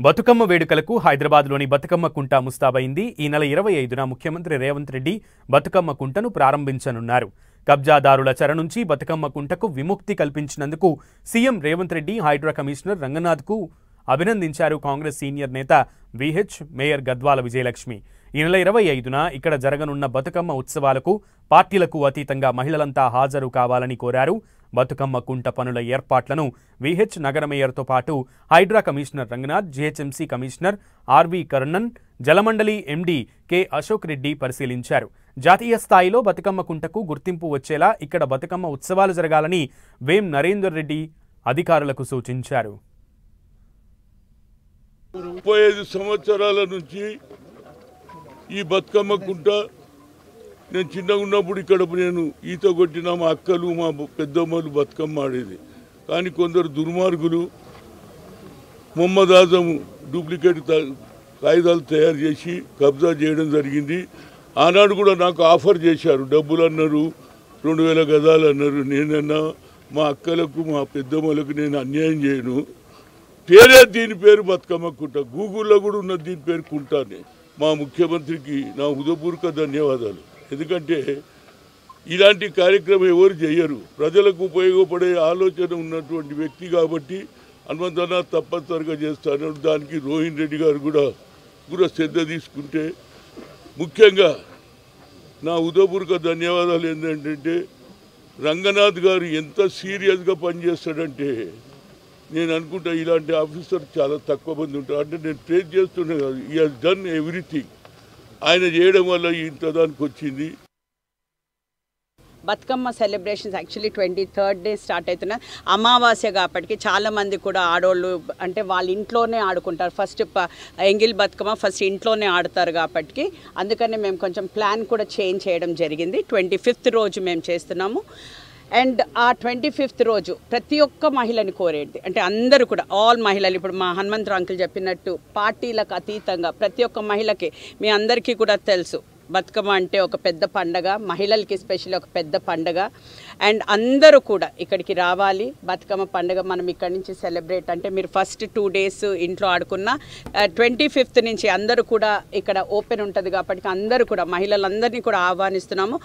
బతుకమ్మ వేడుకలకు హైదరాబాద్లోని బతుకమ్మ కుంట ముస్తాబైంది. ఈ నెల 25న ముఖ్యమంత్రి రేవంత్ రెడ్డి బతుకమ్మ కుంటను ప్రారంభించనున్నారు. కబ్జాదారుల చెర నుంచి బతుకమ్మ కుంటకు విముక్తి కల్పించినందుకు సీఎం రేవంత్ రెడ్డి హైడ్రా కమిషనర్ రంగనాథ్కు అభినందించారు కాంగ్రెస్ సీనియర్ నేత విహెచ్ మేయర్ గద్వాల విజయలక్ష్మి. ఈ నెల 25న ఇక్కడ జరగనున్న బతుకమ్మ ఉత్సవాలకు పార్టీలకు అతీతంగా మహిళలంతా హాజరు కావాలని కోరారు. బతుకమ్మ కుంట పనుల ఏర్పాట్లను విహెచ్ నగర మేయర్తో పాటు Hydraa commissioner Ranganath, GHMC commissioner R V Karnan, జలమండలి ఎండీ కె అశోక్ రెడ్డి పరిశీలించారు. జాతీయ స్థాయిలో బతుకమ్మ కుంటకు గుర్తింపు వచ్చేలా ఇక్కడ బతుకమ్మ ఉత్సవాలు జరగాలని వేం నరేందర్ రెడ్డి అధికారులకు సూచించారు. 35 సంవత్సరాల నుంచి ఈ బతుకమ్మ కుంట నేను చిన్నగా ఉన్నప్పుడు ఇక్కడ నేను ఈత కొట్టిన మా అక్కలు మా పెద్దమ్మలు బతుకమ్మ ఆడేది. కానీ కొందరు దుర్మార్గులు మొహమ్మద్ ఆజం డూప్లికేట్ కాగితాలు తయారు చేసి కబ్జా చేయడం జరిగింది. ఆనాడు కూడా నాకు ఆఫర్ చేశారు, డబ్బులు అన్నారు, 2000 గజాలు అన్నారు. నేనన్నా మా అక్కలకు మా పెద్దమ్మలకు నేను అన్యాయం చేయను, దీని పేరు బతుకమ్మ కుంట, గూగుల్లో కూడా ఉన్న దీని పేరు కుంటానే. మా ముఖ్యమంత్రికి నా హృదయపూర్వక ధన్యవాదాలు. ఎందుకంటే ఇలాంటి కార్యక్రమం ఎవరు చేయరు. ప్రజలకు ఉపయోగపడే ఆలోచన ఉన్నటువంటి వ్యక్తి కాబట్టి హనుమంతన్న తప్పనిసరిగా చేస్తాను. దానికి రోహిన్ రెడ్డి గారు కూడా శ్రద్ధ తీసుకుంటే ముఖ్యంగా నా హృదయపూర్వక ధన్యవాదాలు. ఏంటంటే రంగనాథ్ గారు ఎంత సీరియస్గా పనిచేస్తాడంటే నేను అనుకుంటా ఇలాంటి ఆఫీసర్ చాలా తక్కువ మంది ఉంటారు. అంటే నేను ట్రేస్ చేస్తున్నా కాదు, ఈ హాజ్ డన్ ఎవ్రీథింగ్. ఆయన చేయడం వల్ల ఇంత దానికి వచ్చింది. Bathukamma celebrations actually 23rd day start అవుతున్నాయి. అమావాస్య కాబట్టి చాలామంది కూడా ఆడవాళ్ళు అంటే వాళ్ళ ఇంట్లోనే ఆడుకుంటారు. ఫస్ట్ ఎంగిల్ బతుకమ్మ ఫస్ట్ ఇంట్లోనే ఆడతారు కాబట్టి అందుకని మేము కొంచెం ప్లాన్ కూడా చేంజ్ చేయడం జరిగింది. 25th రోజు మేము చేస్తున్నాము. అండ్ ఆ 25th రోజు ప్రతి ఒక్క మహిళని కోరేది అంటే అందరూ కూడా ఆల్ మహిళలు, ఇప్పుడు మా హనుమంతరావు అంకుల్ చెప్పినట్టు పార్టీలకు అతీతంగా ప్రతి ఒక్క మహిళకి, మీ అందరికీ కూడా తెలుసు బతుకమ్మ అంటే ఒక పెద్ద పండగ, మహిళలకి స్పెషల్ ఒక పెద్ద పండగ. అండ్ అందరూ కూడా ఇక్కడికి రావాలి. బతుకమ్మ పండుగ మనం ఇక్కడి నుంచి సెలబ్రేట్ అంటే మీరు ఫస్ట్ 2 days ఇంట్లో ఆడుకున్న 25th నుంచి అందరూ కూడా ఇక్కడ ఓపెన్ ఉంటుంది కాబట్టి అందరూ కూడా మహిళలందరినీ కూడా ఆహ్వానిస్తున్నాము.